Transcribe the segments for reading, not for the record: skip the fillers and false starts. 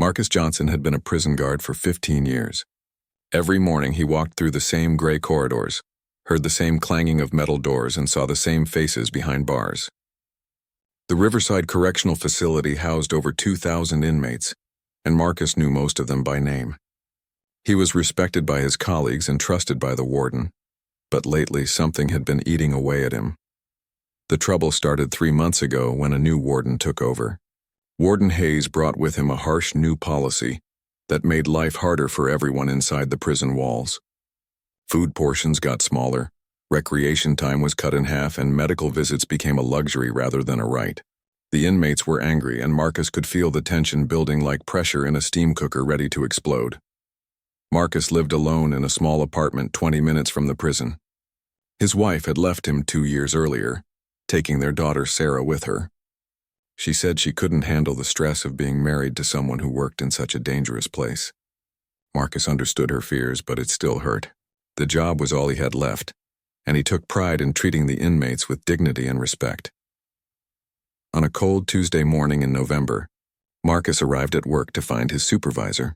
Marcus Johnson had been a prison guard for 15 years. Every morning he walked through the same gray corridors, heard the same clanging of metal doors, and saw the same faces behind bars. The Riverside Correctional Facility housed over 2,000 inmates, and Marcus knew most of them by name. He was respected by his colleagues and trusted by the warden, but lately something had been eating away at him. The trouble started 3 months ago when a new warden took over. Warden Hayes brought with him a harsh new policy that made life harder for everyone inside the prison walls. Food portions got smaller, recreation time was cut in half, and medical visits became a luxury rather than a right. The inmates were angry, and Marcus could feel the tension building like pressure in a steam cooker ready to explode. Marcus lived alone in a small apartment 20 minutes from the prison. His wife had left him 2 years earlier, taking their daughter Sarah with her. She said she couldn't handle the stress of being married to someone who worked in such a dangerous place. Marcus understood her fears, but it still hurt. The job was all he had left, and he took pride in treating the inmates with dignity and respect. On a cold Tuesday morning in November, Marcus arrived at work to find his supervisor,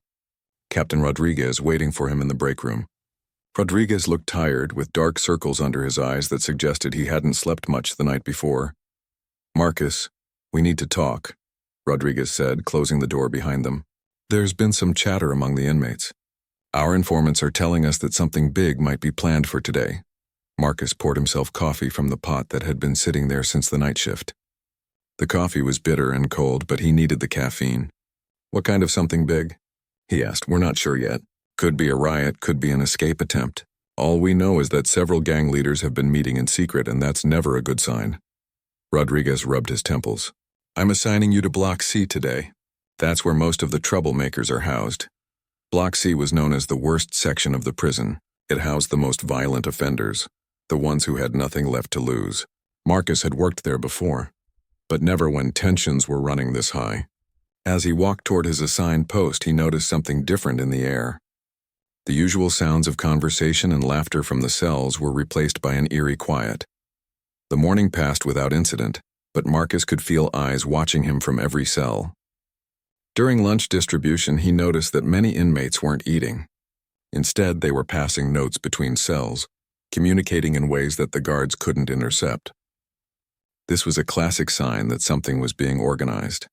Captain Rodriguez, waiting for him in the break room. Rodriguez looked tired, with dark circles under his eyes that suggested he hadn't slept much the night before. "Marcus, we need to talk," Rodriguez said, closing the door behind them. "There's been some chatter among the inmates. Our informants are telling us that something big might be planned for today." Marcus poured himself coffee from the pot that had been sitting there since the night shift. The coffee was bitter and cold, but he needed the caffeine. "What kind of something big?" he asked. "We're not sure yet. Could be a riot, could be an escape attempt. All we know is that several gang leaders have been meeting in secret, and that's never a good sign." Rodriguez rubbed his temples. "I'm assigning you to Block C today. That's where most of the troublemakers are housed." Block C was known as the worst section of the prison. It housed the most violent offenders, the ones who had nothing left to lose. Marcus had worked there before, but never when tensions were running this high. As he walked toward his assigned post, he noticed something different in the air. The usual sounds of conversation and laughter from the cells were replaced by an eerie quiet. The morning passed without incident, but Marcus could feel eyes watching him from every cell. During lunch distribution, he noticed that many inmates weren't eating. Instead, they were passing notes between cells, communicating in ways that the guards couldn't intercept. This was a classic sign that something was being organized.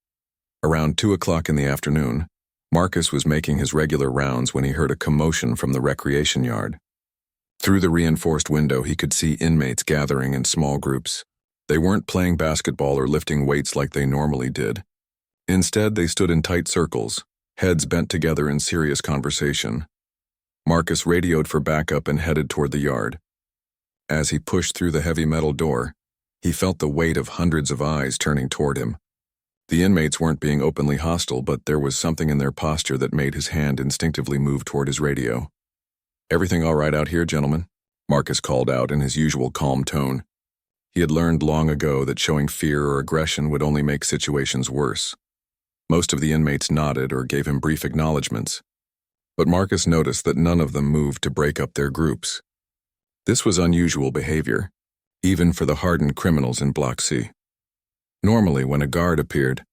Around 2 o'clock in the afternoon, Marcus was making his regular rounds when he heard a commotion from the recreation yard. Through the reinforced window, he could see inmates gathering in small groups. They weren't playing basketball or lifting weights like they normally did. Instead, they stood in tight circles, heads bent together in serious conversation. Marcus radioed for backup and headed toward the yard. As he pushed through the heavy metal door, he felt the weight of hundreds of eyes turning toward him. The inmates weren't being openly hostile, but there was something in their posture that made his hand instinctively move toward his radio. "Everything all right out here, gentlemen?" Marcus called out in his usual calm tone. He had learned long ago that showing fear or aggression would only make situations worse. Most of the inmates nodded or gave him brief acknowledgments, but Marcus noticed that none of them moved to break up their groups. This was unusual behavior, even for the hardened criminals in Block C. Normally, when a guard appeared,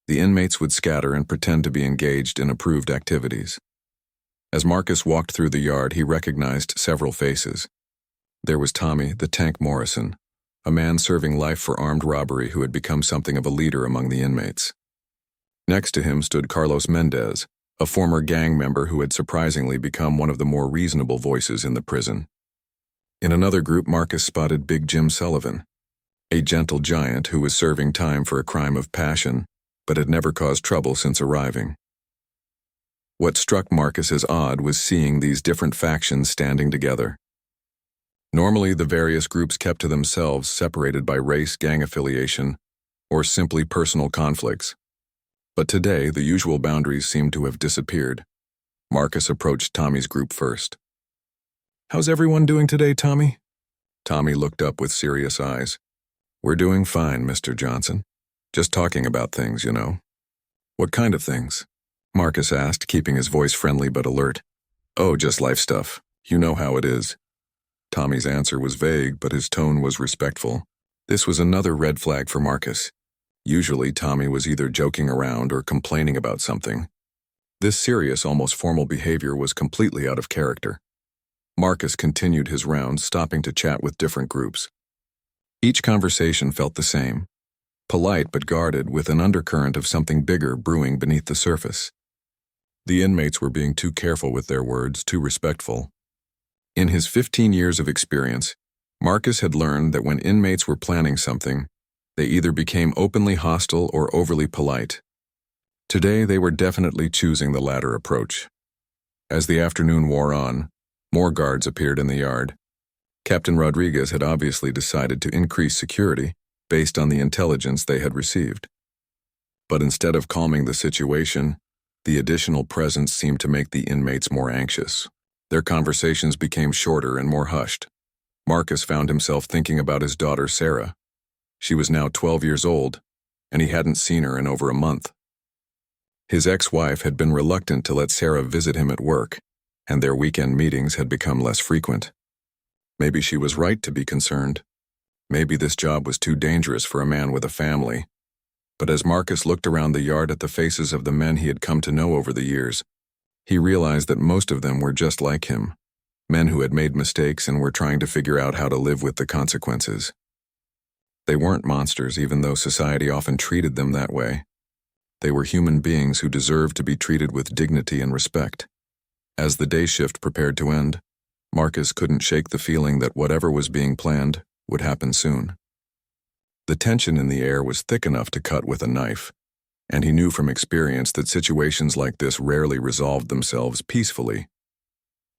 the inmates would scatter and pretend to be engaged in approved activities. As Marcus walked through the yard, he recognized several faces. There was Tommy, the Tank Morrison, a man serving life for armed robbery who had become something of a leader among the inmates. Next to him stood Carlos Mendez, a former gang member who had surprisingly become one of the more reasonable voices in the prison. In another group, Marcus spotted Big Jim Sullivan, a gentle giant who was serving time for a crime of passion, but had never caused trouble since arriving. What struck Marcus as odd was seeing these different factions standing together. Normally, the various groups kept to themselves, separated by race, gang affiliation, or simply personal conflicts. But today, the usual boundaries seemed to have disappeared. Marcus approached Tommy's group first. "How's everyone doing today, Tommy?" Tommy looked up with serious eyes. "We're doing fine, Mr. Johnson. Just talking about things, you know." "What kind of things?" Marcus asked, keeping his voice friendly but alert. "Oh, just life stuff. You know how it is." Tommy's answer was vague, but his tone was respectful. This was another red flag for Marcus. Usually, Tommy was either joking around or complaining about something. This serious, almost formal behavior was completely out of character. Marcus continued his rounds, stopping to chat with different groups. Each conversation felt the same, polite but guarded, with an undercurrent of something bigger brewing beneath the surface. The inmates were being too careful with their words, too respectful. In his 15 years of experience, Marcus had learned that when inmates were planning something, they either became openly hostile or overly polite. Today, they were definitely choosing the latter approach. As the afternoon wore on, more guards appeared in the yard. Captain Rodriguez had obviously decided to increase security based on the intelligence they had received. But instead of calming the situation, the additional presence seemed to make the inmates more anxious. Their conversations became shorter and more hushed. Marcus found himself thinking about his daughter Sarah. She was now 12 years old, and he hadn't seen her in over a month. His ex-wife had been reluctant to let Sarah visit him at work, and their weekend meetings had become less frequent. Maybe she was right to be concerned. Maybe this job was too dangerous for a man with a family. But as Marcus looked around the yard at the faces of the men he had come to know over the years, he realized that most of them were just like him, men who had made mistakes and were trying to figure out how to live with the consequences. They weren't monsters, even though society often treated them that way. They were human beings who deserved to be treated with dignity and respect. As the day shift prepared to end, Marcus couldn't shake the feeling that whatever was being planned would happen soon. The tension in the air was thick enough to cut with a knife, and he knew from experience that situations like this rarely resolved themselves peacefully.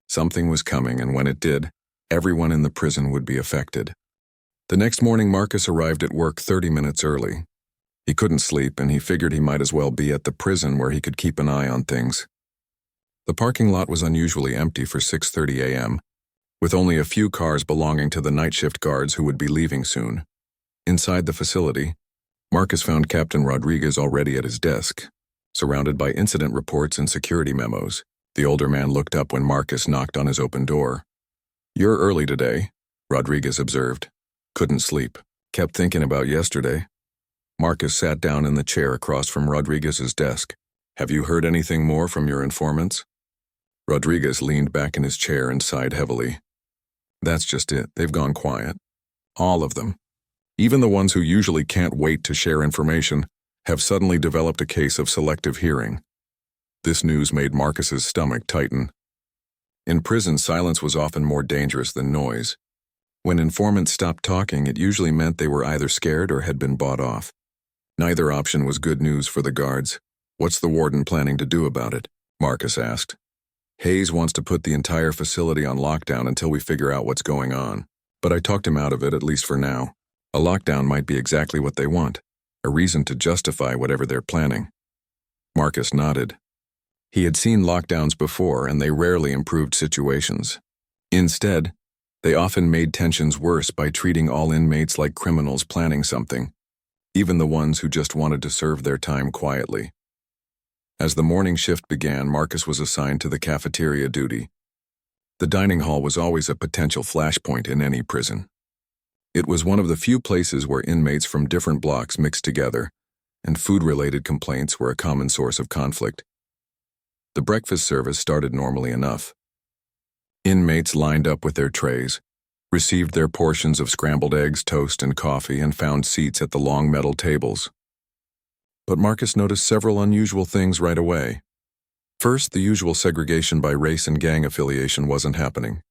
Something was coming, and when it did, everyone in the prison would be affected. The next morning, Marcus arrived at work 30 minutes early. He couldn't sleep, and he figured he might as well be at the prison where he could keep an eye on things. The parking lot was unusually empty for 6:30 a.m., with only a few cars belonging to the night shift guards who would be leaving soon. Inside the facility, Marcus found Captain Rodriguez already at his desk, surrounded by incident reports and security memos. The older man looked up when Marcus knocked on his open door. "You're early today," Rodriguez observed. "Couldn't sleep. Kept thinking about yesterday." Marcus sat down in the chair across from Rodriguez's desk. "Have you heard anything more from your informants?" Rodriguez leaned back in his chair and sighed heavily. "That's just it. They've gone quiet. All of them. Even the ones who usually can't wait to share information have suddenly developed a case of selective hearing." This news made Marcus's stomach tighten. In prison, silence was often more dangerous than noise. When informants stopped talking, it usually meant they were either scared or had been bought off. Neither option was good news for the guards. "What's the warden planning to do about it?" Marcus asked. "Hayes wants to put the entire facility on lockdown until we figure out what's going on. But I talked him out of it, at least for now. A lockdown might be exactly what they want, a reason to justify whatever they're planning." Marcus nodded. He had seen lockdowns before, and they rarely improved situations. Instead, they often made tensions worse by treating all inmates like criminals planning something, even the ones who just wanted to serve their time quietly. As the morning shift began, Marcus was assigned to the cafeteria duty. The dining hall was always a potential flashpoint in any prison. It was one of the few places where inmates from different blocks mixed together, and food-related complaints were a common source of conflict. The breakfast service started normally enough. Inmates lined up with their trays, received their portions of scrambled eggs, toast, and coffee, and found seats at the long metal tables. But Marcus noticed several unusual things right away. First, the usual segregation by race and gang affiliation wasn't happening.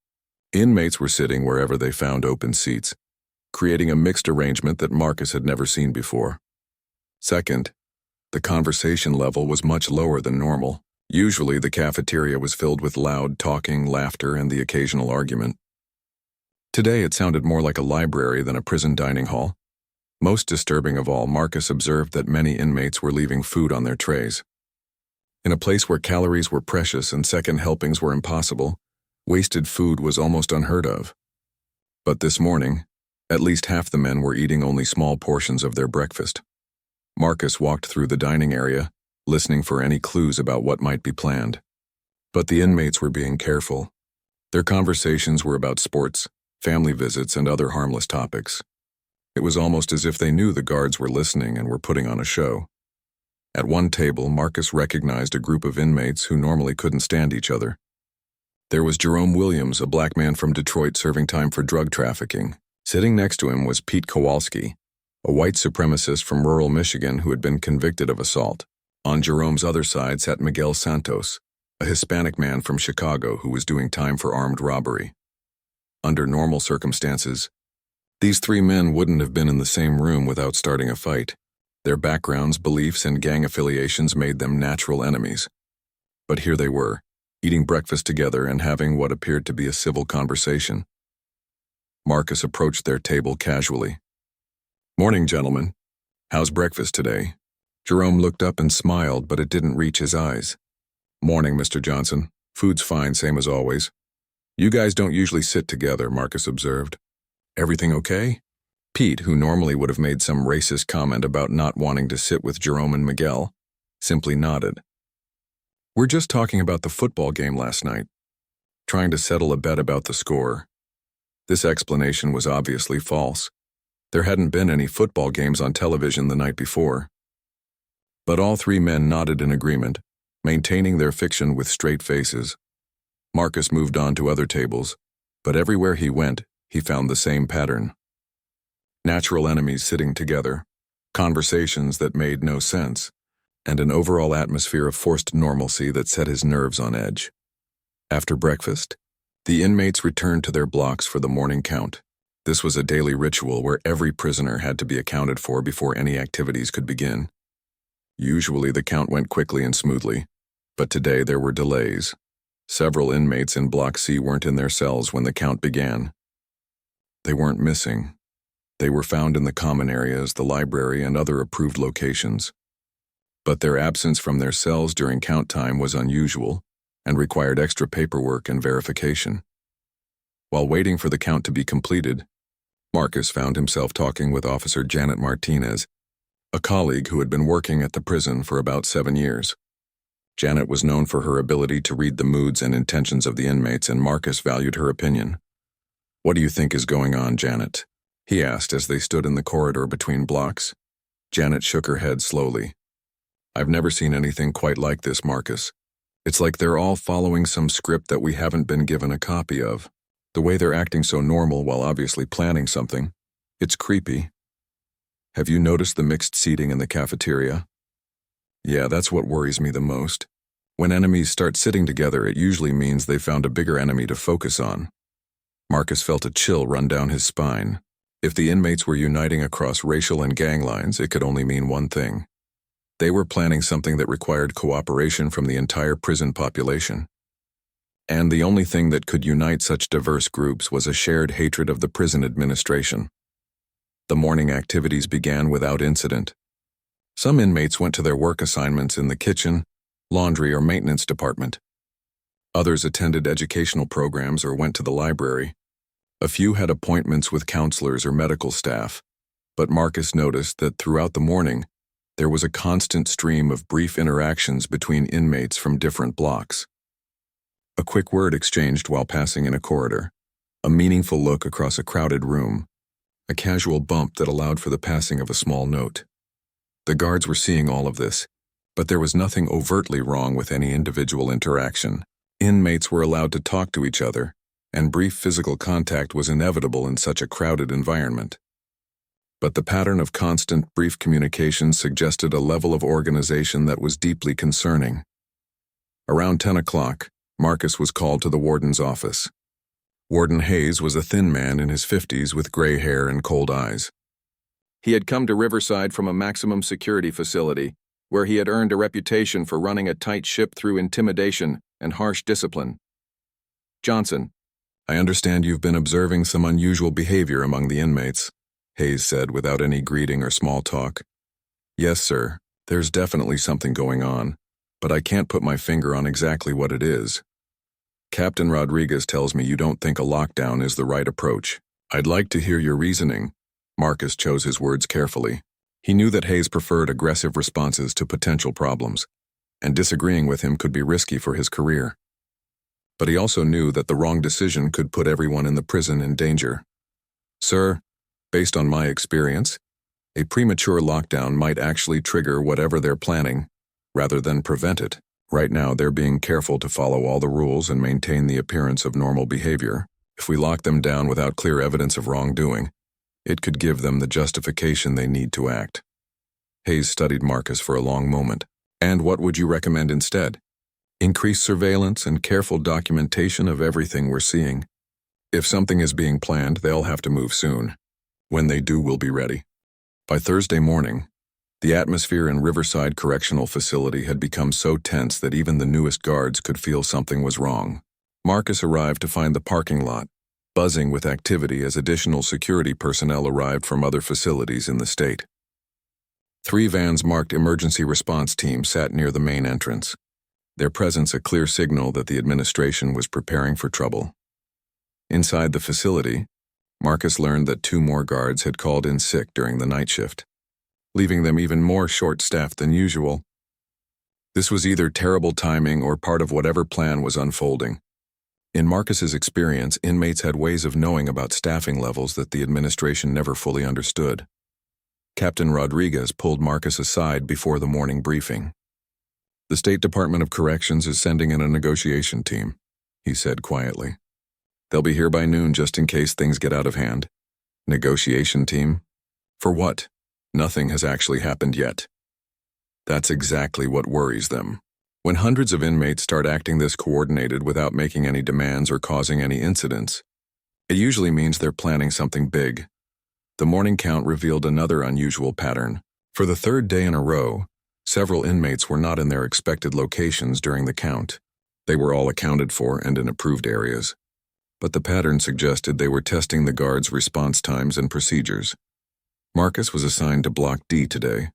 Inmates were sitting wherever they found open seats, creating a mixed arrangement that Marcus had never seen before. Second, the conversation level was much lower than normal. Usually, the cafeteria was filled with loud talking, laughter, and the occasional argument. Today, it sounded more like a library than a prison dining hall. Most disturbing of all, Marcus observed that many inmates were leaving food on their trays. In a place where calories were precious and second helpings were impossible, wasted food was almost unheard of. But this morning, at least half the men were eating only small portions of their breakfast. Marcus walked through the dining area, listening for any clues about what might be planned. But the inmates were being careful. Their conversations were about sports, family visits, and other harmless topics. It was almost as if they knew the guards were listening and were putting on a show. At one table, Marcus recognized a group of inmates who normally couldn't stand each other. There was Jerome Williams, a black man from Detroit serving time for drug trafficking. Sitting next to him was Pete Kowalski, a white supremacist from rural Michigan who had been convicted of assault. On Jerome's other side sat Miguel Santos, a Hispanic man from Chicago who was doing time for armed robbery. Under normal circumstances, these three men wouldn't have been in the same room without starting a fight. Their backgrounds, beliefs, and gang affiliations made them natural enemies. But here they were, eating breakfast together and having what appeared to be a civil conversation. Marcus approached their table casually. "Morning, gentlemen. How's breakfast today?" Jerome looked up and smiled, but it didn't reach his eyes. "Morning, Mr. Johnson. Food's fine, same as always." "You guys don't usually sit together," Marcus observed. "Everything okay?" Pete, who normally would have made some racist comment about not wanting to sit with Jerome and Miguel, simply nodded. "We're just talking about the football game last night, trying to settle a bet about the score." This explanation was obviously false. There hadn't been any football games on television the night before. But all three men nodded in agreement, maintaining their fiction with straight faces. Marcus moved on to other tables, but everywhere he went, he found the same pattern. Natural enemies sitting together, conversations that made no sense, and an overall atmosphere of forced normalcy that set his nerves on edge. After breakfast, the inmates returned to their blocks for the morning count. This was a daily ritual where every prisoner had to be accounted for before any activities could begin. Usually the count went quickly and smoothly, but today there were delays. Several inmates in Block C weren't in their cells when the count began. They weren't missing. They were found in the common areas, the library, and other approved locations. But their absence from their cells during count time was unusual and required extra paperwork and verification. While waiting for the count to be completed, Marcus found himself talking with Officer Janet Martinez, a colleague who had been working at the prison for about 7 years. Janet was known for her ability to read the moods and intentions of the inmates, and Marcus valued her opinion. "What do you think is going on, Janet?" he asked as they stood in the corridor between blocks. Janet shook her head slowly. "I've never seen anything quite like this, Marcus. It's like they're all following some script that we haven't been given a copy of. The way they're acting so normal while obviously planning something, it's creepy. Have you noticed the mixed seating in the cafeteria?" "Yeah, that's what worries me the most. When enemies start sitting together, it usually means they found a bigger enemy to focus on." Marcus felt a chill run down his spine. If the inmates were uniting across racial and gang lines, it could only mean one thing. They were planning something that required cooperation from the entire prison population. And the only thing that could unite such diverse groups was a shared hatred of the prison administration. The morning activities began without incident. Some inmates went to their work assignments in the kitchen, laundry, or maintenance department. Others attended educational programs or went to the library. A few had appointments with counselors or medical staff, but Marcus noticed that throughout the morning, there was a constant stream of brief interactions between inmates from different blocks. A quick word exchanged while passing in a corridor, a meaningful look across a crowded room, a casual bump that allowed for the passing of a small note. The guards were seeing all of this, but there was nothing overtly wrong with any individual interaction. Inmates were allowed to talk to each other, and brief physical contact was inevitable in such a crowded environment. But the pattern of constant, brief communication suggested a level of organization that was deeply concerning. Around 10 o'clock, Marcus was called to the warden's office. Warden Hayes was a thin man in his 50s with gray hair and cold eyes. He had come to Riverside from a maximum security facility, where he had earned a reputation for running a tight ship through intimidation and harsh discipline. "Johnson, I understand you've been observing some unusual behavior among the inmates," Hayes said without any greeting or small talk. "Yes, sir. There's definitely something going on, but I can't put my finger on exactly what it is. Captain Rodriguez tells me you don't think a lockdown is the right approach. I'd like to hear your reasoning." Marcus chose his words carefully. He knew that Hayes preferred aggressive responses to potential problems, and disagreeing with him could be risky for his career. But he also knew that the wrong decision could put everyone in the prison in danger. "Sir, based on my experience, A premature lockdown might actually trigger whatever they're planning, rather than prevent it. Right now, they're being careful to follow all the rules and maintain the appearance of normal behavior. If we lock them down without clear evidence of wrongdoing, it could give them the justification they need to act. Hayes studied Marcus for a long moment. And what would you recommend instead? Increased surveillance and careful documentation of everything we're seeing. If something is being planned, they'll have to move soon. When they do, we'll be ready. By Thursday morning, the atmosphere in Riverside Correctional Facility had become so tense that even the newest guards could feel something was wrong. Marcus arrived to find the parking lot buzzing with activity as additional security personnel arrived from other facilities in the state. 3 vans marked emergency response team sat near the main entrance, their presence a clear signal that the administration was preparing for trouble. Inside the facility, Marcus learned that 2 more guards had called in sick during the night shift, leaving them even more short-staffed than usual. This was either terrible timing or part of whatever plan was unfolding. In Marcus's experience, inmates had ways of knowing about staffing levels that the administration never fully understood. Captain Rodriguez pulled Marcus aside before the morning briefing. "The State Department of Corrections is sending in a negotiation team," he said quietly. "They'll be here by noon just in case things get out of hand." Negotiation team? For what? Nothing has actually happened yet. That's exactly what worries them. When hundreds of inmates start acting this coordinated without making any demands or causing any incidents, it usually means they're planning something big. The morning count revealed another unusual pattern. For the 3rd day in a row, several inmates were not in their expected locations during the count. They were all accounted for and in approved areas. But the pattern suggested they were testing the guards' response times and procedures. Marcus was assigned to Block D today,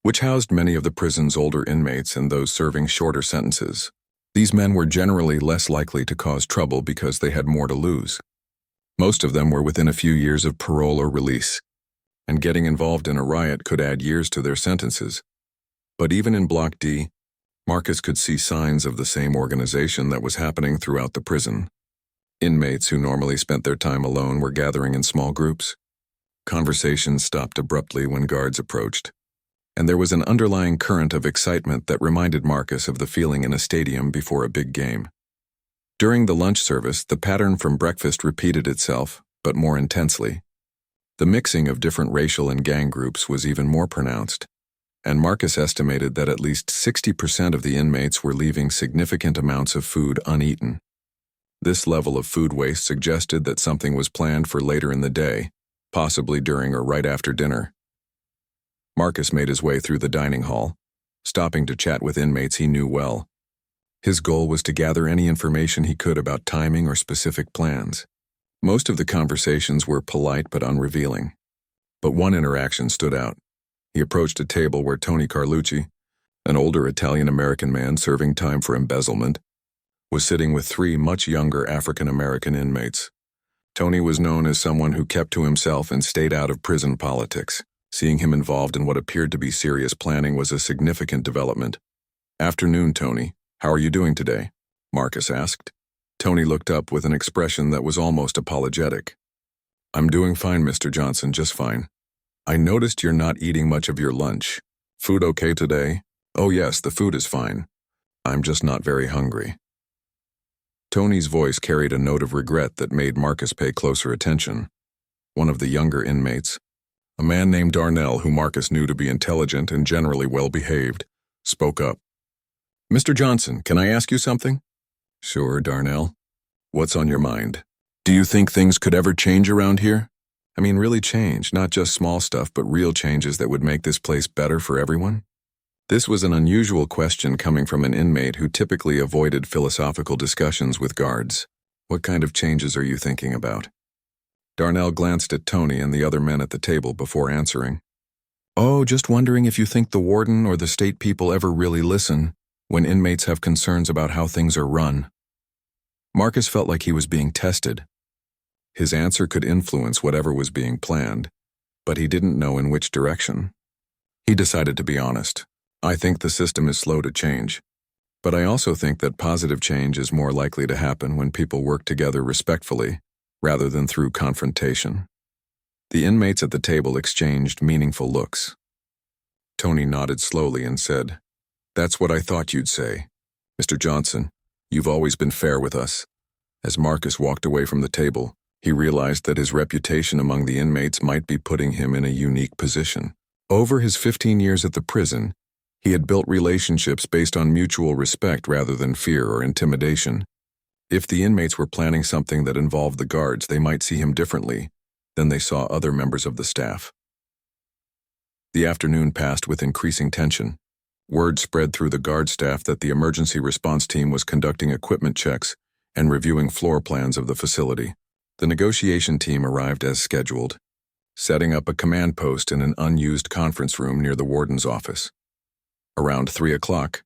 which housed many of the prison's older inmates and those serving shorter sentences. These men were generally less likely to cause trouble because they had more to lose. Most of them were within a few years of parole or release, and getting involved in a riot could add years to their sentences. But even in Block D, Marcus could see signs of the same organization that was happening throughout the prison. Inmates who normally spent their time alone were gathering in small groups. Conversations stopped abruptly when guards approached, and there was an underlying current of excitement that reminded Marcus of the feeling in a stadium before a big game. During the lunch service, the pattern from breakfast repeated itself, but more intensely. The mixing of different racial and gang groups was even more pronounced, and Marcus estimated that at least 60% of the inmates were leaving significant amounts of food uneaten. This level of food waste suggested that something was planned for later in the day, possibly during or right after dinner. Marcus made his way through the dining hall, stopping to chat with inmates he knew well. His goal was to gather any information he could about timing or specific plans. Most of the conversations were polite but unrevealing. But one interaction stood out. He approached a table where Tony Carlucci, an older Italian-American man serving time for embezzlement, was sitting with 3 much younger African-American inmates. Tony was known as someone who kept to himself and stayed out of prison politics. Seeing him involved in what appeared to be serious planning was a significant development. "Afternoon, Tony. How are you doing today?" Marcus asked. Tony looked up with an expression that was almost apologetic. "I'm doing fine, Mr. Johnson, just fine. I noticed you're not eating much of your lunch. Food okay today?" "Oh yes, the food is fine. I'm just not very hungry." Tony's voice carried a note of regret that made Marcus pay closer attention. One of the younger inmates, a man named Darnell, who Marcus knew to be intelligent and generally well-behaved, spoke up. "Mr. Johnson, can I ask you something?" "Sure, Darnell. What's on your mind? Do you think things could ever change around here? I mean, really change, not just small stuff, but real changes that would make this place better for everyone?" This was an unusual question coming from an inmate who typically avoided philosophical discussions with guards. "What kind of changes are you thinking about?" Darnell glanced at Tony and the other men at the table before answering. "Oh, just wondering if you think the warden or the state people ever really listen when inmates have concerns about how things are run." Marcus felt like he was being tested. His answer could influence whatever was being planned, but he didn't know in which direction. He decided to be honest. "I think the system is slow to change, but I also think that positive change is more likely to happen when people work together respectfully rather than through confrontation." The inmates at the table exchanged meaningful looks. Tony nodded slowly and said, "That's what I thought you'd say. Mr. Johnson, you've always been fair with us." As Marcus walked away from the table, he realized that his reputation among the inmates might be putting him in a unique position. Over his 15 years at the prison, he had built relationships based on mutual respect rather than fear or intimidation. If the inmates were planning something that involved the guards, they might see him differently than they saw other members of the staff. The afternoon passed with increasing tension. Word spread through the guard staff that the emergency response team was conducting equipment checks and reviewing floor plans of the facility. The negotiation team arrived as scheduled, setting up a command post in an unused conference room near the warden's office. Around 3 o'clock,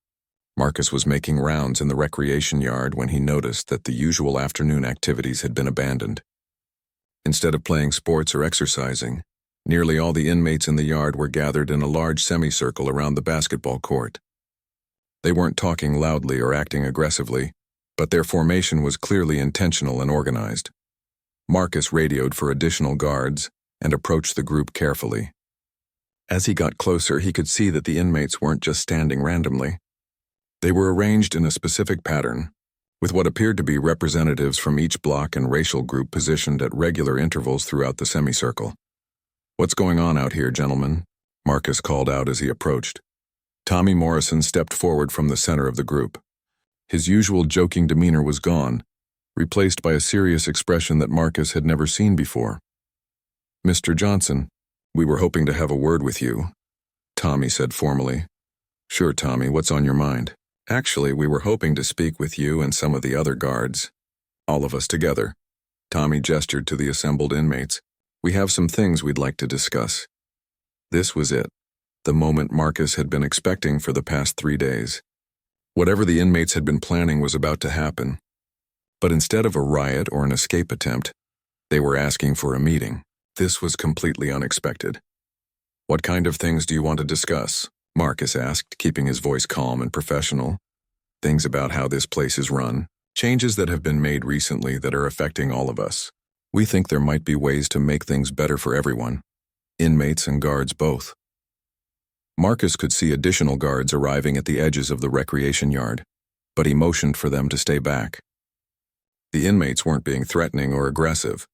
Marcus was making rounds in the recreation yard when he noticed that the usual afternoon activities had been abandoned. Instead of playing sports or exercising, nearly all the inmates in the yard were gathered in a large semicircle around the basketball court. They weren't talking loudly or acting aggressively, but their formation was clearly intentional and organized. Marcus radioed for additional guards and approached the group carefully. As he got closer, he could see that the inmates weren't just standing randomly. They were arranged in a specific pattern, with what appeared to be representatives from each block and racial group positioned at regular intervals throughout the semicircle. "What's going on out here, gentlemen?" Marcus called out as he approached. Tommy Morrison stepped forward from the center of the group. His usual joking demeanor was gone, replaced by a serious expression that Marcus had never seen before. "Mr. Johnson, we were hoping to have a word with you," Tommy said formally. "Sure, Tommy, what's on your mind?" "Actually, we were hoping to speak with you and some of the other guards. All of us together." Tommy gestured to the assembled inmates. "We have some things we'd like to discuss." This was it, the moment Marcus had been expecting for the past 3 days. Whatever the inmates had been planning was about to happen. But instead of a riot or an escape attempt, they were asking for a meeting. This was completely unexpected. "What kind of things do you want to discuss?" Marcus asked, keeping his voice calm and professional. "Things about how this place is run, changes that have been made recently that are affecting all of us. We think there might be ways to make things better for everyone, inmates and guards both." Marcus could see additional guards arriving at the edges of the recreation yard, but he motioned for them to stay back. The inmates weren't being threatening or aggressive.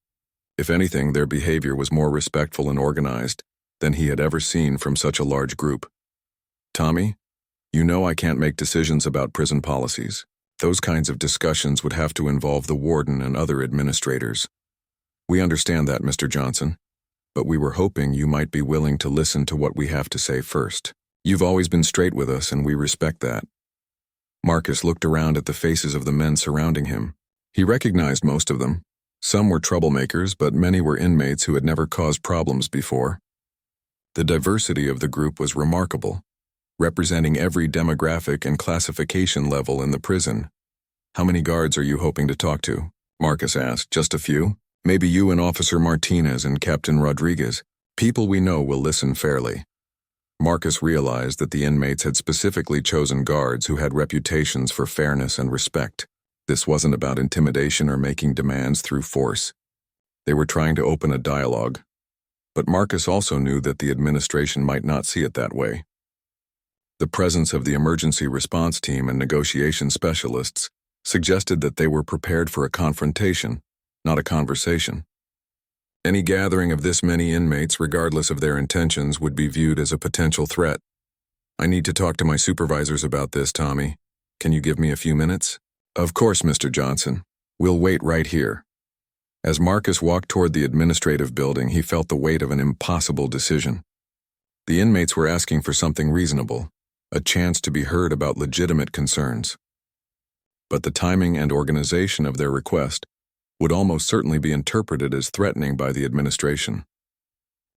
If anything, their behavior was more respectful and organized than he had ever seen from such a large group. "Tommy, you know I can't make decisions about prison policies. Those kinds of discussions would have to involve the warden and other administrators. We understand that, Mr. Johnson, but we were hoping you might be willing to listen to what we have to say first. You've always been straight with us, and we respect that." Marcus looked around at the faces of the men surrounding him. He recognized most of them. Some were troublemakers, but many were inmates who had never caused problems before. The diversity of the group was remarkable, representing every demographic and classification level in the prison. "How many guards are you hoping to talk to?" Marcus asked. "Just a few? Maybe you and Officer Martinez and Captain Rodriguez. People we know will listen fairly." Marcus realized that the inmates had specifically chosen guards who had reputations for fairness and respect. This wasn't about intimidation or making demands through force. They were trying to open a dialogue. But Marcus also knew that the administration might not see it that way. The presence of the emergency response team and negotiation specialists suggested that they were prepared for a confrontation, not a conversation. Any gathering of this many inmates, regardless of their intentions, would be viewed as a potential threat. "I need to talk to my supervisors about this, Tommy. Can you give me a few minutes?" "Of course, Mr. Johnson. We'll wait right here." As Marcus walked toward the administrative building, he felt the weight of an impossible decision. The inmates were asking for something reasonable, a chance to be heard about legitimate concerns. But the timing and organization of their request would almost certainly be interpreted as threatening by the administration.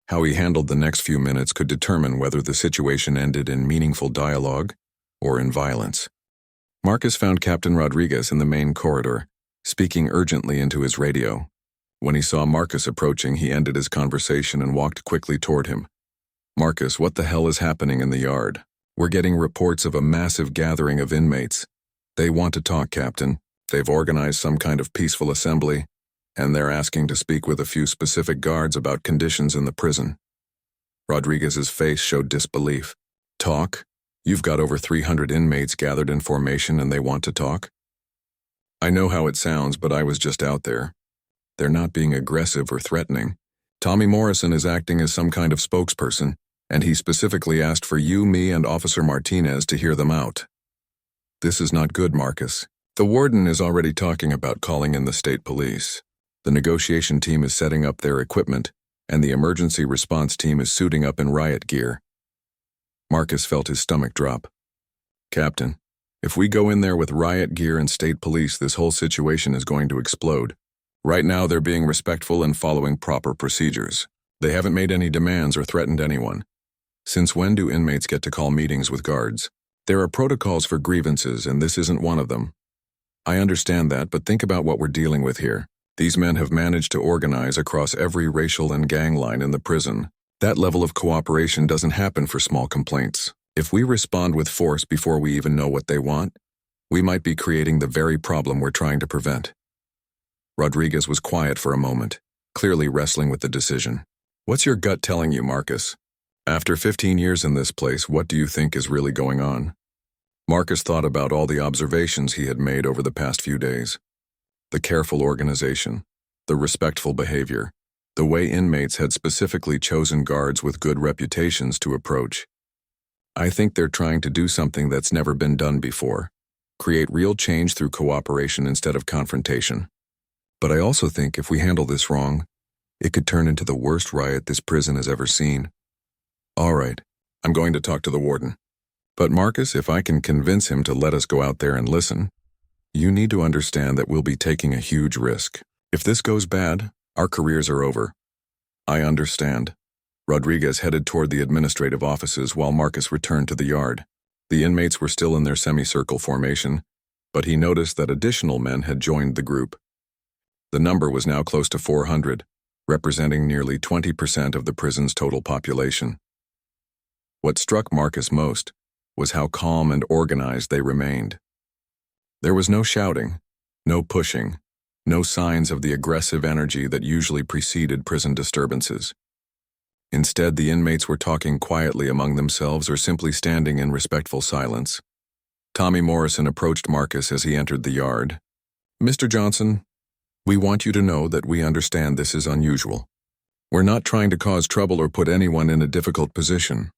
How he handled the next few minutes could determine whether the situation ended in meaningful dialogue or in violence. Marcus found Captain Rodriguez in the main corridor, speaking urgently into his radio. When he saw Marcus approaching, he ended his conversation and walked quickly toward him. "Marcus, what the hell is happening in the yard? We're getting reports of a massive gathering of inmates. They want to talk, Captain. They've organized some kind of peaceful assembly. and they're asking to speak with a few specific guards about conditions in the prison. Rodriguez's face showed disbelief. Talk? You've got over 300 inmates gathered in formation and they want to talk? I know how it sounds, but I was just out there. They're not being aggressive or threatening. Tommy Morrison is acting as some kind of spokesperson, and he specifically asked for you, me, and Officer Martinez to hear them out. This is not good, Marcus. The warden is already talking about calling in the state police. The negotiation team is setting up their equipment, and the emergency response team is suiting up in riot gear. Marcus felt his stomach drop. Captain, if we go in there with riot gear and state police, this whole situation is going to explode. Right now, they're being respectful and following proper procedures. They haven't made any demands or threatened anyone. Since when do inmates get to call meetings with guards? There are protocols for grievances, and this isn't one of them. I understand that, but think about what we're dealing with here. These men have managed to organize across every racial and gang line in the prison. That level of cooperation doesn't happen for small complaints. If we respond with force before we even know what they want, we might be creating the very problem we're trying to prevent. Rodriguez was quiet for a moment, clearly wrestling with the decision. What's your gut telling you, Marcus? After 15 years in this place, what do you think is really going on? Marcus thought about all the observations he had made over the past few days. The careful organization, the respectful behavior, the way inmates had specifically chosen guards with good reputations to approach. I think they're trying to do something that's never been done before, create real change through cooperation instead of confrontation. But I also think if we handle this wrong, it could turn into the worst riot this prison has ever seen. All right, I'm going to talk to the warden. But Marcus, if I can convince him to let us go out there and listen, you need to understand that we'll be taking a huge risk. If this goes bad, our careers are over. I understand. Rodriguez headed toward the administrative offices while Marcus returned to the yard. The inmates were still in their semicircle formation, but he noticed that additional men had joined the group. The number was now close to 400, representing nearly 20% of the prison's total population. What struck Marcus most was how calm and organized they remained. There was no shouting, no pushing, no signs of the aggressive energy that usually preceded prison disturbances. Instead, the inmates were talking quietly among themselves or simply standing in respectful silence. Tommy Morrison approached Marcus as he entered the yard. Mr. Johnson, we want you to know that we understand this is unusual. We're not trying to cause trouble or put anyone in a difficult position.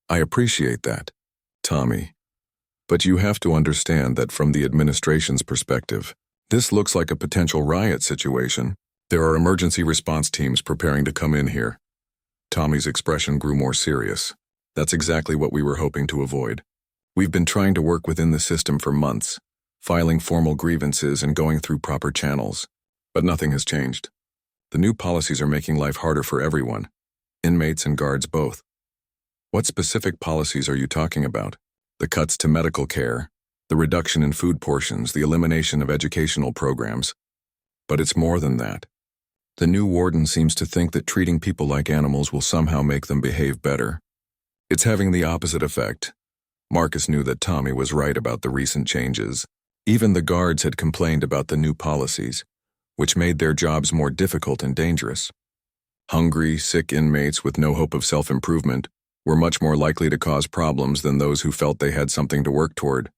I appreciate that, Tommy. But you have to understand that from the administration's perspective, this looks like a potential riot situation. There are emergency response teams preparing to come in here. Tommy's expression grew more serious. That's exactly what we were hoping to avoid. We've been trying to work within the system for months, filing formal grievances and going through proper channels. But nothing has changed. The new policies are making life harder for everyone, inmates and guards both. What specific policies are you talking about? The cuts to medical care, the reduction in food portions, the elimination of educational programs. But it's more than that. The new warden seems to think that treating people like animals will somehow make them behave better. It's having the opposite effect. Marcus knew that Tommy was right about the recent changes. Even the guards had complained about the new policies, which made their jobs more difficult and dangerous. Hungry, sick inmates with no hope of self-improvement were much more likely to cause problems than those who felt they had something to work toward.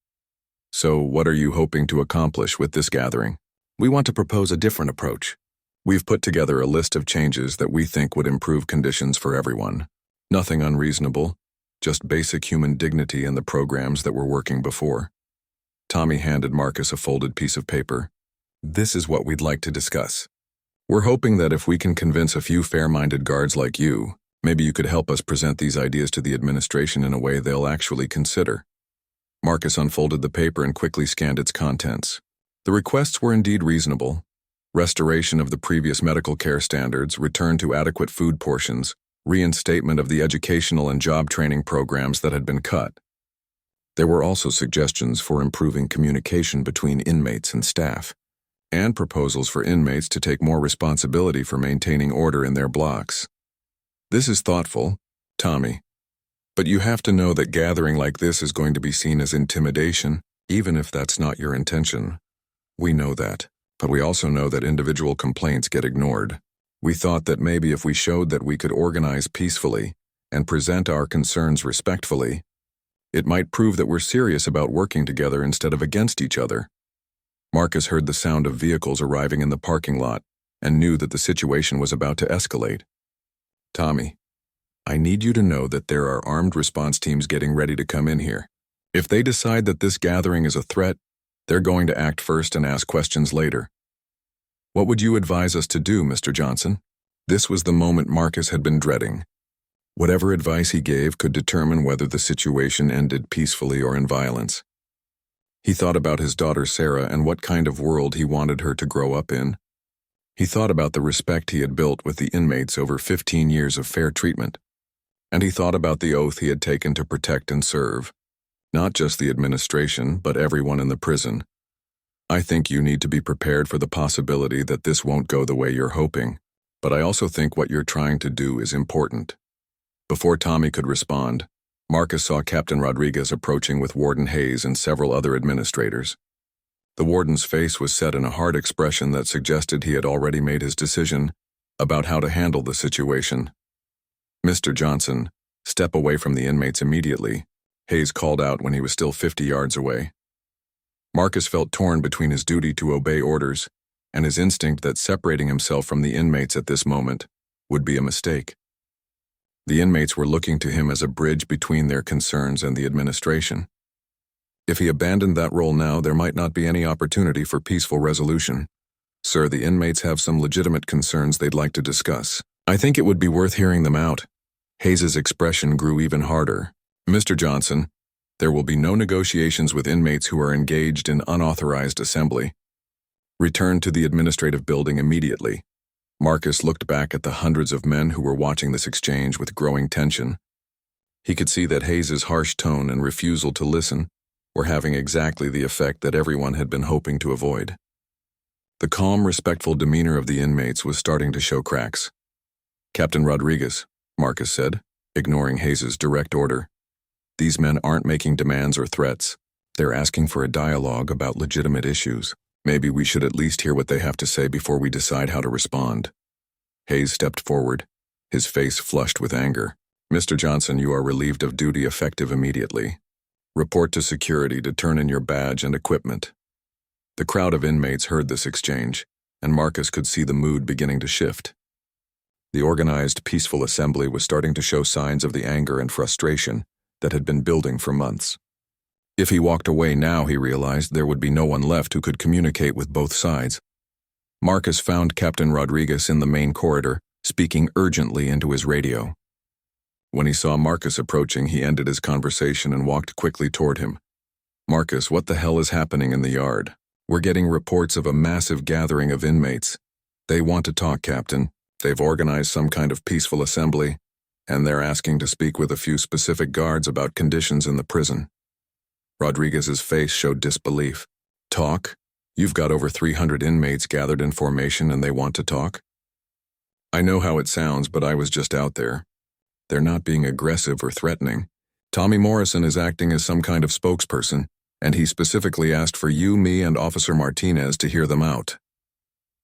So, what are you hoping to accomplish with this gathering? We want to propose a different approach. We've put together a list of changes that we think would improve conditions for everyone. Nothing unreasonable, just basic human dignity in the programs that were working before. Tommy handed Marcus a folded piece of paper. This is what we'd like to discuss. We're hoping that if we can convince a few fair-minded guards like you, maybe you could help us present these ideas to the administration in a way they'll actually consider. Marcus unfolded the paper and quickly scanned its contents. The requests were indeed reasonable. Restoration of the previous medical care standards, return to adequate food portions, reinstatement of the educational and job training programs that had been cut. There were also suggestions for improving communication between inmates and staff, and proposals for inmates to take more responsibility for maintaining order in their blocks. This is thoughtful, Tommy. But you have to know that gathering like this is going to be seen as intimidation, even if that's not your intention. We know that. But we also know that individual complaints get ignored. We thought that maybe if we showed that we could organize peacefully and present our concerns respectfully, it might prove that we're serious about working together instead of against each other. Marcus heard the sound of vehicles arriving in the parking lot and knew that the situation was about to escalate. Tommy, I need you to know that there are armed response teams getting ready to come in here. If they decide that this gathering is a threat, they're going to act first and ask questions later. What would you advise us to do, Mr. Johnson? This was the moment Marcus had been dreading. Whatever advice he gave could determine whether the situation ended peacefully or in violence. He thought about his daughter Sarah and what kind of world he wanted her to grow up in. He thought about the respect he had built with the inmates over 15 years of fair treatment. And he thought about the oath he had taken to protect and serve. Not just the administration, but everyone in the prison. I think you need to be prepared for the possibility that this won't go the way you're hoping, but I also think what you're trying to do is important. Before Tommy could respond, Marcus saw Captain Rodriguez approaching with Warden Hayes and several other administrators. The warden's face was set in a hard expression that suggested he had already made his decision about how to handle the situation. Mr. Johnson, step away from the inmates immediately, Hayes called out when he was still 50 yards away. Marcus felt torn between his duty to obey orders and his instinct that separating himself from the inmates at this moment would be a mistake. The inmates were looking to him as a bridge between their concerns and the administration. If he abandoned that role now, there might not be any opportunity for peaceful resolution. Sir, the inmates have some legitimate concerns they'd like to discuss. I think it would be worth hearing them out. Hayes's expression grew even harder. Mr. Johnson, there will be no negotiations with inmates who are engaged in unauthorized assembly. Return to the administrative building immediately. Marcus looked back at the hundreds of men who were watching this exchange with growing tension. He could see that Hayes's harsh tone and refusal to listen were having exactly the effect that everyone had been hoping to avoid. The calm, respectful demeanor of the inmates was starting to show cracks. Captain Rodriguez, Marcus said, ignoring Hayes's direct order. These men aren't making demands or threats. They're asking for a dialogue about legitimate issues. Maybe we should at least hear what they have to say before we decide how to respond. Hayes stepped forward, his face flushed with anger. Mr. Johnson, you are relieved of duty effective immediately. Report to security to turn in your badge and equipment. The crowd of inmates heard this exchange, and Marcus could see the mood beginning to shift. The organized, peaceful assembly was starting to show signs of the anger and frustration that had been building for months. If he walked away now, he realized there would be no one left who could communicate with both sides. Marcus found Captain Rodriguez in the main corridor, speaking urgently into his radio. When he saw Marcus approaching, he ended his conversation and walked quickly toward him. Marcus, what the hell is happening in the yard? We're getting reports of a massive gathering of inmates. They want to talk, Captain. They've organized some kind of peaceful assembly, and they're asking to speak with a few specific guards about conditions in the prison. Rodriguez's face showed disbelief. Talk? You've got over 300 inmates gathered in formation and they want to talk? I know how it sounds, but I was just out there. They're not being aggressive or threatening. Tommy Morrison is acting as some kind of spokesperson, and he specifically asked for you, me, and Officer Martinez to hear them out.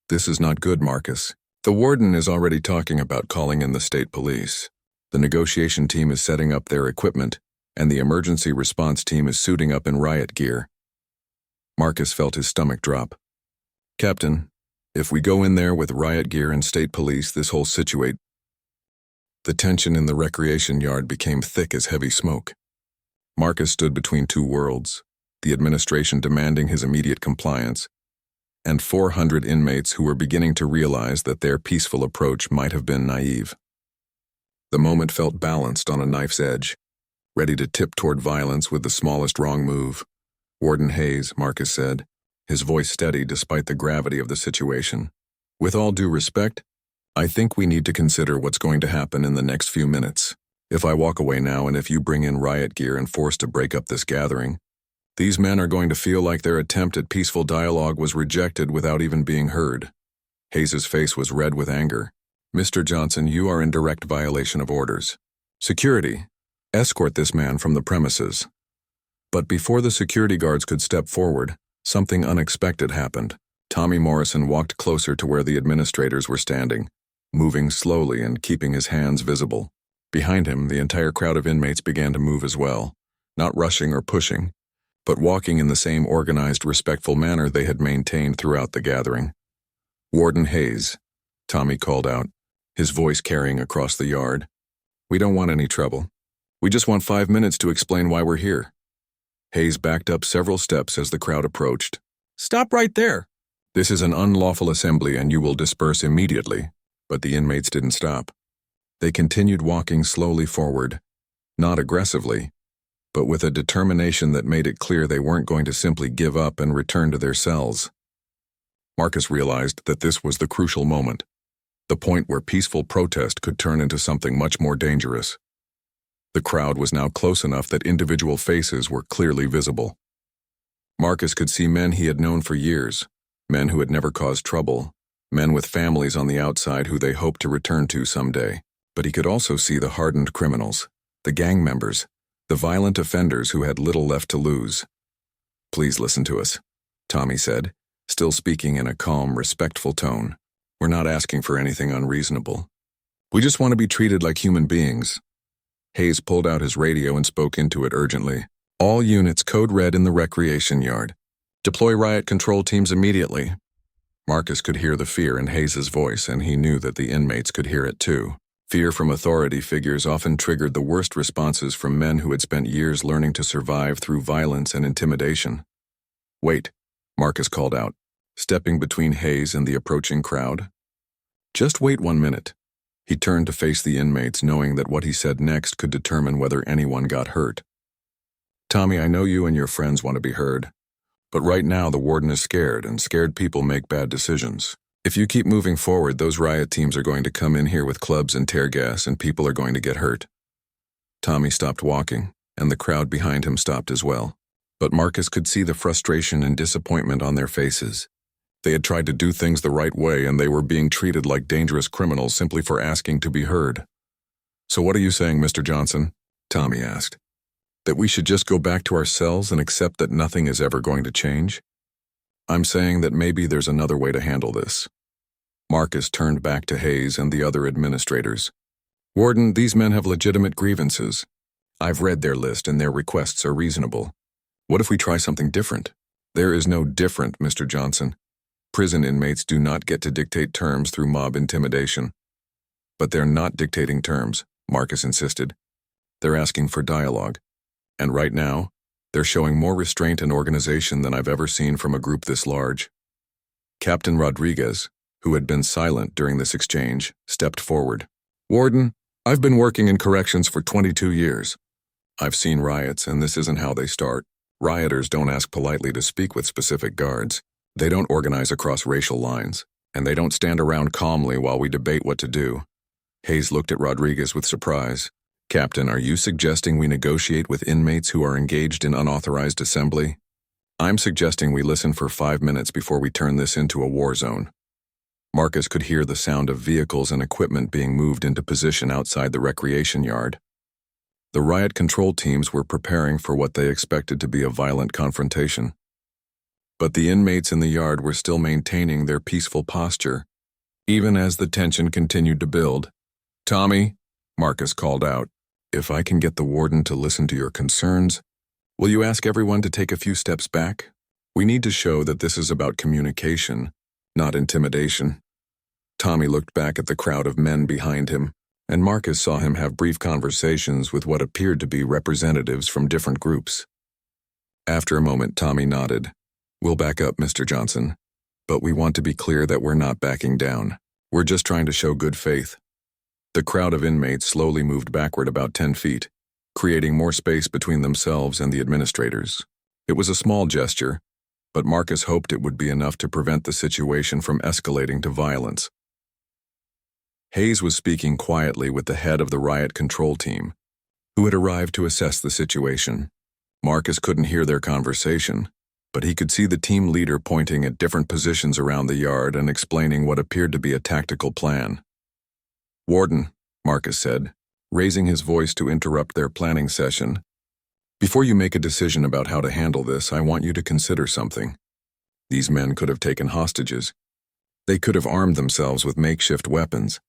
This is not good, Marcus. The warden is already talking about calling in the state police. The negotiation team is setting up their equipment, and the emergency response team is suiting up in riot gear. Marcus felt his stomach drop. Captain, if we go in there with riot gear and state police, this whole situation... The tension in the recreation yard became thick as heavy smoke. Marcus stood between two worlds, the administration demanding his immediate compliance, and 400 inmates who were beginning to realize that their peaceful approach might have been naive. The moment felt balanced on a knife's edge, ready to tip toward violence with the smallest wrong move. Warden Hayes, Marcus said, his voice steady despite the gravity of the situation. With all due respect, I think we need to consider what's going to happen in the next few minutes. If I walk away now and if you bring in riot gear and force to break up this gathering, these men are going to feel like their attempt at peaceful dialogue was rejected without even being heard. Hayes's face was red with anger. Mr. Johnson, you are in direct violation of orders. Security, escort this man from the premises. But before the security guards could step forward, something unexpected happened. Tommy Morrison walked closer to where the administrators were standing, moving slowly and keeping his hands visible. Behind him, the entire crowd of inmates began to move as well, not rushing or pushing, but walking in the same organized, respectful manner they had maintained throughout the gathering. "Warden Hayes," Tommy called out, his voice carrying across the yard. "We don't want any trouble. We just want 5 minutes to explain why we're here." Hayes backed up several steps as the crowd approached. "Stop right there. This is an unlawful assembly and you will disperse immediately." But the inmates didn't stop. They continued walking slowly forward, not aggressively, but with a determination that made it clear they weren't going to simply give up and return to their cells. Marcus realized that this was the crucial moment, the point where peaceful protest could turn into something much more dangerous. The crowd was now close enough that individual faces were clearly visible. Marcus could see men he had known for years, men who had never caused trouble, men with families on the outside who they hoped to return to someday. But he could also see the hardened criminals, the gang members, the violent offenders who had little left to lose. "Please listen to us," Tommy said, still speaking in a calm, respectful tone. "We're not asking for anything unreasonable. We just want to be treated like human beings." Hayes pulled out his radio and spoke into it urgently. "All units code red in the recreation yard. Deploy riot control teams immediately." Marcus could hear the fear in Hayes' voice, and he knew that the inmates could hear it too. Fear from authority figures often triggered the worst responses from men who had spent years learning to survive through violence and intimidation. "Wait," Marcus called out, stepping between Hayes and the approaching crowd. "Just wait 1 minute." He turned to face the inmates, knowing that what he said next could determine whether anyone got hurt. "Tommy, I know you and your friends want to be heard. But right now the warden is scared, and scared people make bad decisions. If you keep moving forward, those riot teams are going to come in here with clubs and tear gas, and people are going to get hurt." Tommy stopped walking, and the crowd behind him stopped as well. But Marcus could see the frustration and disappointment on their faces. They had tried to do things the right way, and they were being treated like dangerous criminals simply for asking to be heard. "So what are you saying, Mr. Johnson?" Tommy asked. "That we should just go back to our cells and accept that nothing is ever going to change?" "I'm saying that maybe there's another way to handle this." Marcus turned back to Hayes and the other administrators. "Warden, these men have legitimate grievances. I've read their list and their requests are reasonable. What if we try something different?" "There is no different, Mr. Johnson. Prison inmates do not get to dictate terms through mob intimidation." "But they're not dictating terms," Marcus insisted. "They're asking for dialogue. And right now, they're showing more restraint and organization than I've ever seen from a group this large." Captain Rodriguez, who had been silent during this exchange, stepped forward. "Warden, I've been working in corrections for 22 years. I've seen riots, and this isn't how they start. Rioters don't ask politely to speak with specific guards. They don't organize across racial lines, and they don't stand around calmly while we debate what to do." Hayes looked at Rodriguez with surprise. "Captain, are you suggesting we negotiate with inmates who are engaged in unauthorized assembly?" "I'm suggesting we listen for 5 minutes before we turn this into a war zone." Marcus could hear the sound of vehicles and equipment being moved into position outside the recreation yard. The riot control teams were preparing for what they expected to be a violent confrontation. But the inmates in the yard were still maintaining their peaceful posture, even as the tension continued to build. "Tommy," Marcus called out, "if I can get the warden to listen to your concerns, will you ask everyone to take a few steps back? We need to show that this is about communication, not intimidation." Tommy looked back at the crowd of men behind him, and Marcus saw him have brief conversations with what appeared to be representatives from different groups. After a moment, Tommy nodded. "We'll back up, Mr. Johnson, but we want to be clear that we're not backing down. We're just trying to show good faith." The crowd of inmates slowly moved backward about 10 feet, creating more space between themselves and the administrators. It was a small gesture, but Marcus hoped it would be enough to prevent the situation from escalating to violence. Hayes was speaking quietly with the head of the riot control team, who had arrived to assess the situation. Marcus couldn't hear their conversation, but he could see the team leader pointing at different positions around the yard and explaining what appeared to be a tactical plan. "Warden," Marcus said, raising his voice to interrupt their planning session, "before you make a decision about how to handle this, I want you to consider something. These men could have taken hostages. They could have armed themselves with makeshift weapons.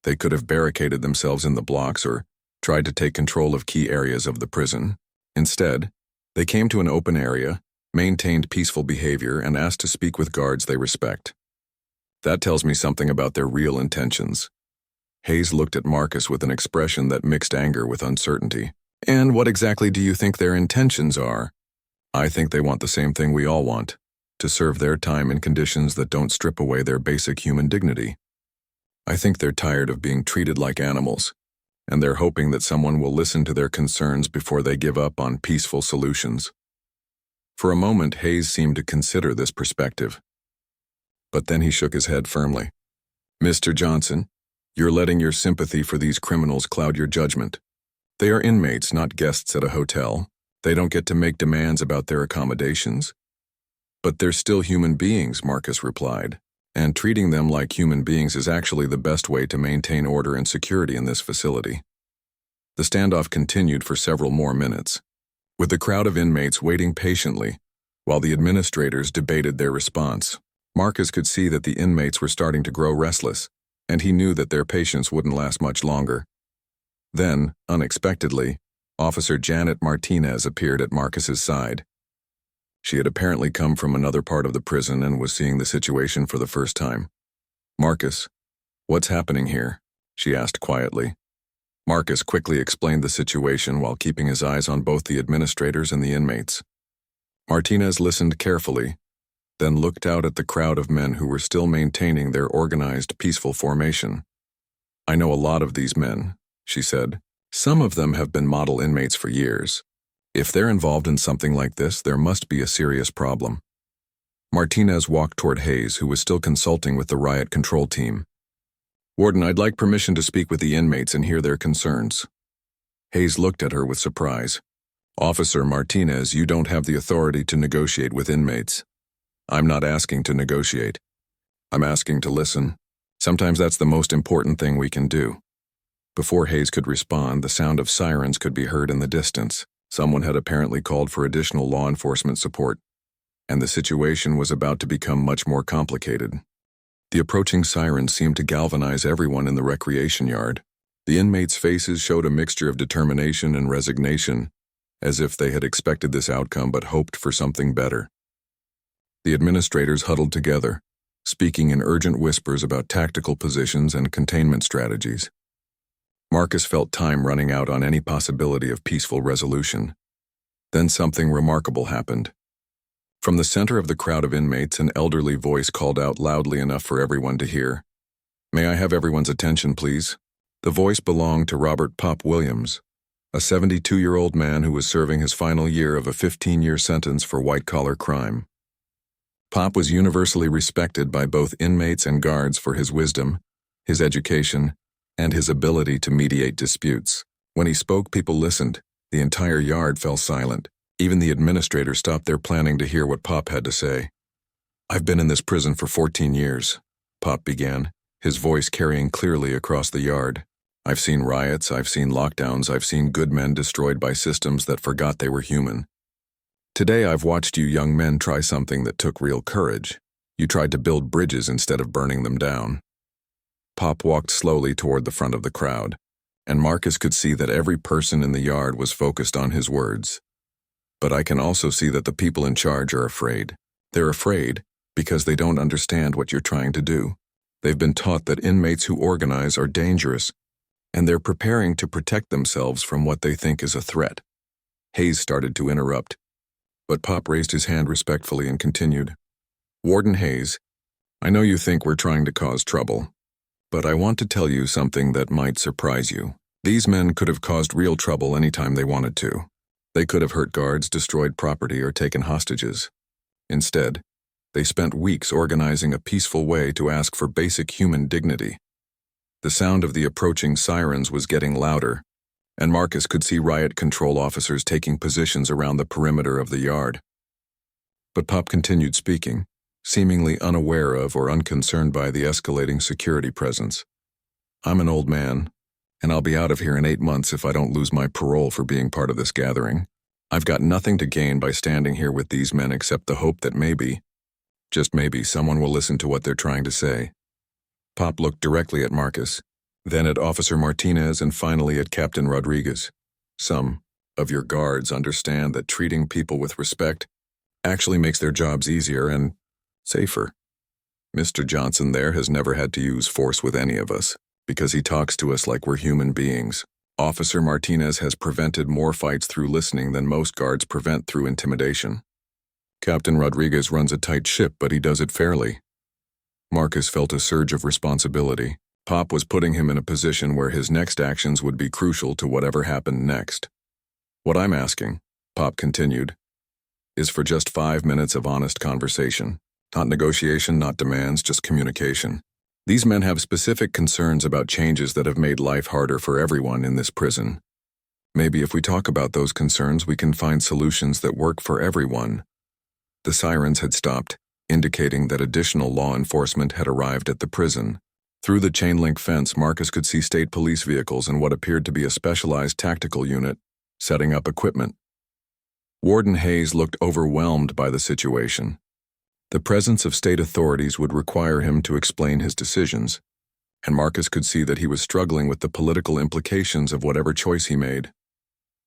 They could have barricaded themselves in the blocks or tried to take control of key areas of the prison. Instead, they came to an open area, maintained peaceful behavior, and asked to speak with guards they respect. That tells me something about their real intentions. Hayes looked at Marcus with an expression that mixed anger with uncertainty. And what exactly do you think their intentions are? I think they want the same thing we all want, to serve their time in conditions that don't strip away their basic human dignity. I think they're tired of being treated like animals, and they're hoping that someone will listen to their concerns before they give up on peaceful solutions. For a moment, Hayes seemed to consider this perspective. But then he shook his head firmly. Mr. Johnson, you're letting your sympathy for these criminals cloud your judgment. They are inmates, not guests at a hotel. They don't get to make demands about their accommodations. But they're still human beings, Marcus replied, and treating them like human beings is actually the best way to maintain order and security in this facility. The standoff continued for several more minutes, with the crowd of inmates waiting patiently while the administrators debated their response. Marcus could see that the inmates were starting to grow restless, and he knew that their patience wouldn't last much longer. Then, unexpectedly, Officer Janet Martinez appeared at Marcus's side. She had apparently come from another part of the prison and was seeing the situation for the first time. Marcus, what's happening here? She asked quietly. Marcus quickly explained the situation while keeping his eyes on both the administrators and the inmates. Martinez listened carefully, then looked out at the crowd of men who were still maintaining their organized, peaceful formation. I know a lot of these men, she said. Some of them have been model inmates for years. If they're involved in something like this, there must be a serious problem. Martinez walked toward Hayes, who was still consulting with the riot control team. Warden, I'd like permission to speak with the inmates and hear their concerns. Hayes looked at her with surprise. Officer Martinez, you don't have the authority to negotiate with inmates. I'm not asking to negotiate. I'm asking to listen. Sometimes that's the most important thing we can do. Before Hayes could respond, the sound of sirens could be heard in the distance. Someone had apparently called for additional law enforcement support, and the situation was about to become much more complicated. The approaching sirens seemed to galvanize everyone in the recreation yard. The inmates' faces showed a mixture of determination and resignation, as if they had expected this outcome but hoped for something better. The administrators huddled together, speaking in urgent whispers about tactical positions and containment strategies. Marcus felt time running out on any possibility of peaceful resolution. Then something remarkable happened. From the center of the crowd of inmates, an elderly voice called out loudly enough for everyone to hear. May I have everyone's attention, please? The voice belonged to Robert Pop Williams, a 72-year-old man who was serving his final year of a 15-year sentence for white-collar crime. Pop was universally respected by both inmates and guards for his wisdom, his education, and his ability to mediate disputes. When he spoke, people listened. The entire yard fell silent. Even the administrators stopped their planning to hear what Pop had to say. I've been in this prison for 14 years, Pop began, his voice carrying clearly across the yard. I've seen riots, I've seen lockdowns, I've seen good men destroyed by systems that forgot they were human. Today I've watched you young men try something that took real courage. You tried to build bridges instead of burning them down. Pop walked slowly toward the front of the crowd, and Marcus could see that every person in the yard was focused on his words. But I can also see that the people in charge are afraid. They're afraid because they don't understand what you're trying to do. They've been taught that inmates who organize are dangerous, and they're preparing to protect themselves from what they think is a threat. Hayes started to interrupt, but Pop raised his hand respectfully and continued. Warden Hayes, I know you think we're trying to cause trouble, but I want to tell you something that might surprise you. These men could have caused real trouble anytime they wanted to. They could have hurt guards, destroyed property, or taken hostages. Instead, they spent weeks organizing a peaceful way to ask for basic human dignity. The sound of the approaching sirens was getting louder, and Marcus could see riot control officers taking positions around the perimeter of the yard. But Pop continued speaking, seemingly unaware of or unconcerned by the escalating security presence. I'm an old man, and I'll be out of here in 8 months if I don't lose my parole for being part of this gathering. I've got nothing to gain by standing here with these men except the hope that maybe, Just maybe someone will listen to what they're trying to say. Pop looked directly at Marcus, then at Officer Martinez, and finally at Captain Rodriguez. Some of your guards understand that treating people with respect actually makes their jobs easier and safer. Mr. Johnson there has never had to use force with any of us, because he talks to us like we're human beings. Officer Martinez has prevented more fights through listening than most guards prevent through intimidation. Captain Rodriguez runs a tight ship, but he does it fairly. Marcus felt a surge of responsibility. Pop was putting him in a position where his next actions would be crucial to whatever happened next. What I'm asking, Pop continued, is for just 5 minutes of honest conversation. Not negotiation, not demands, just communication. These men have specific concerns about changes that have made life harder for everyone in this prison. Maybe if we talk about those concerns, we can find solutions that work for everyone. The sirens had stopped, indicating that additional law enforcement had arrived at the prison. Through the chain-link fence, Marcus could see state police vehicles and what appeared to be a specialized tactical unit setting up equipment. Warden Hayes looked overwhelmed by the situation. The presence of state authorities would require him to explain his decisions, and Marcus could see that he was struggling with the political implications of whatever choice he made.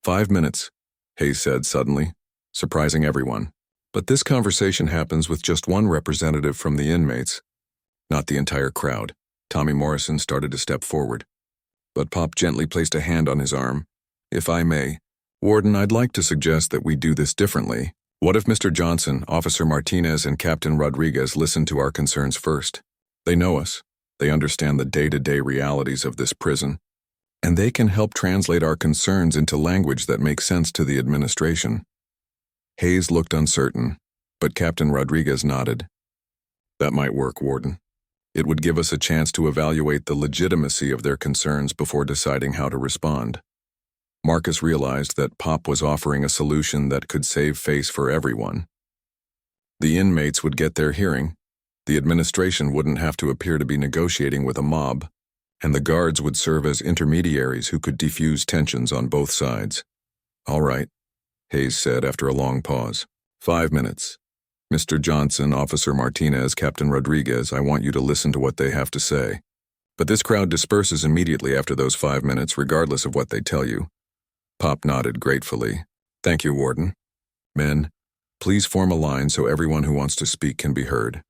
5 minutes, Hayes said suddenly, surprising everyone. But this conversation happens with just one representative from the inmates, not the entire crowd. Tommy Morrison started to step forward, but Pop gently placed a hand on his arm. If I may, Warden, I'd like to suggest that we do this differently. What if Mr. Johnson, Officer Martinez, and Captain Rodriguez listen to our concerns first? They know us. They understand the day-to-day realities of this prison, and they can help translate our concerns into language that makes sense to the administration. Hayes looked uncertain, but Captain Rodriguez nodded. That might work, Warden. It would give us a chance to evaluate the legitimacy of their concerns before deciding how to respond. Marcus realized that Pop was offering a solution that could save face for everyone. The inmates would get their hearing, the administration wouldn't have to appear to be negotiating with a mob, and the guards would serve as intermediaries who could defuse tensions on both sides. All right, Hayes said after a long pause. 5 minutes. Mr. Johnson, Officer Martinez, Captain Rodriguez, I want you to listen to what they have to say. But this crowd disperses immediately after those 5 minutes, regardless of what they tell you. Pop nodded gratefully. Thank you, Warden. Men, please form a line so everyone who wants to speak can be heard.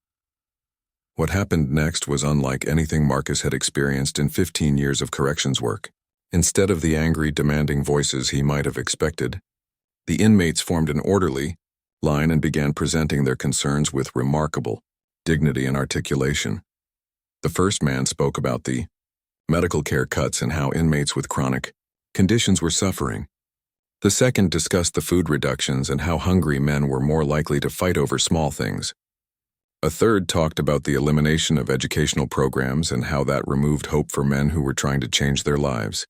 What happened next was unlike anything Marcus had experienced in 15 years of corrections work. Instead of the angry, demanding voices he might have expected, the inmates formed an orderly line and began presenting their concerns with remarkable dignity and articulation. The first man spoke about the medical care cuts and how inmates with chronic conditions were suffering. The second discussed the food reductions and how hungry men were more likely to fight over small things. A third talked about the elimination of educational programs and how that removed hope for men who were trying to change their lives.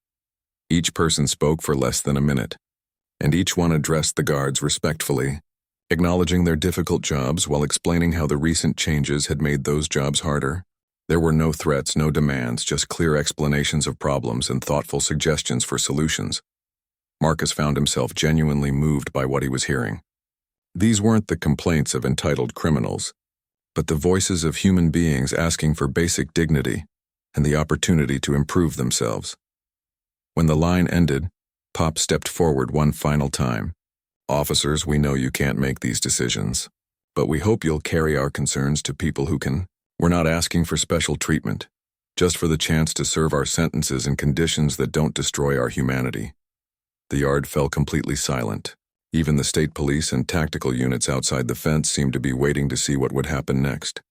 Each person spoke for less than a minute, and each one addressed the guards respectfully, acknowledging their difficult jobs while explaining how the recent changes had made those jobs harder. There were no threats, no demands, just clear explanations of problems and thoughtful suggestions for solutions. Marcus found himself genuinely moved by what he was hearing. These weren't the complaints of entitled criminals, but the voices of human beings asking for basic dignity and the opportunity to improve themselves. When the line ended, Pop stepped forward one final time. Officers, we know you can't make these decisions, but we hope you'll carry our concerns to people who can. We're not asking for special treatment, just for the chance to serve our sentences in conditions that don't destroy our humanity. The yard fell completely silent. Even the state police and tactical units outside the fence seemed to be waiting to see what would happen next.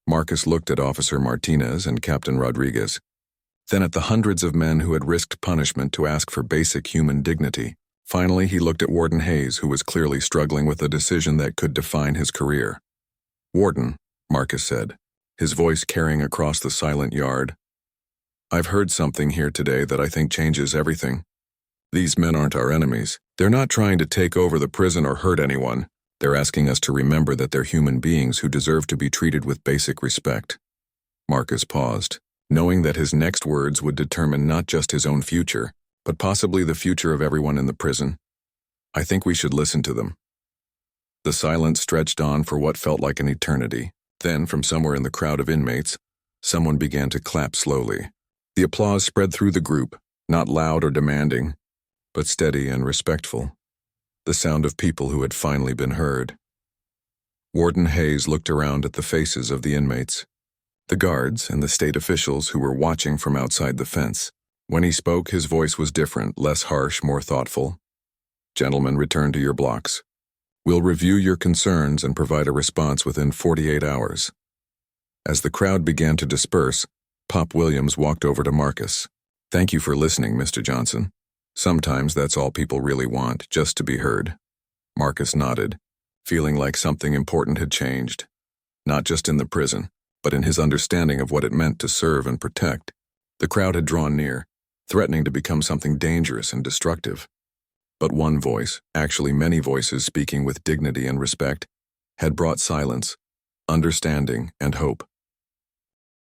Marcus looked at Officer Martinez and Captain Rodriguez, then at the hundreds of men who had risked punishment to ask for basic human dignity. Finally, he looked at Warden Hayes, who was clearly struggling with a decision that could define his career. Warden, Marcus said, his voice carrying across the silent yard. I've heard something here today that I think changes everything. These men aren't our enemies. They're not trying to take over the prison or hurt anyone. They're asking us to remember that they're human beings who deserve to be treated with basic respect. Marcus paused, knowing that his next words would determine not just his own future, but possibly the future of everyone in the prison. I think we should listen to them. The silence stretched on for what felt like an eternity. Then, from somewhere in the crowd of inmates, someone began to clap slowly. The applause spread through the group, not loud or demanding, but steady and respectful. The sound of people who had finally been heard. Warden Hayes looked around at the faces of the inmates, the guards and the state officials who were watching from outside the fence. When he spoke, his voice was different, less harsh, more thoughtful. "Gentlemen, return to your blocks. We'll review your concerns and provide a response within 48 hours. As the crowd began to disperse, Pop Williams walked over to Marcus. "Thank you for listening, Mr. Johnson. Sometimes that's all people really want, just to be heard." Marcus nodded, feeling like something important had changed, not just in the prison, but in his understanding of what it meant to serve and protect. The crowd had drawn near, threatening to become something dangerous and destructive. But one voice, actually many voices speaking with dignity and respect, had brought silence, understanding, and hope.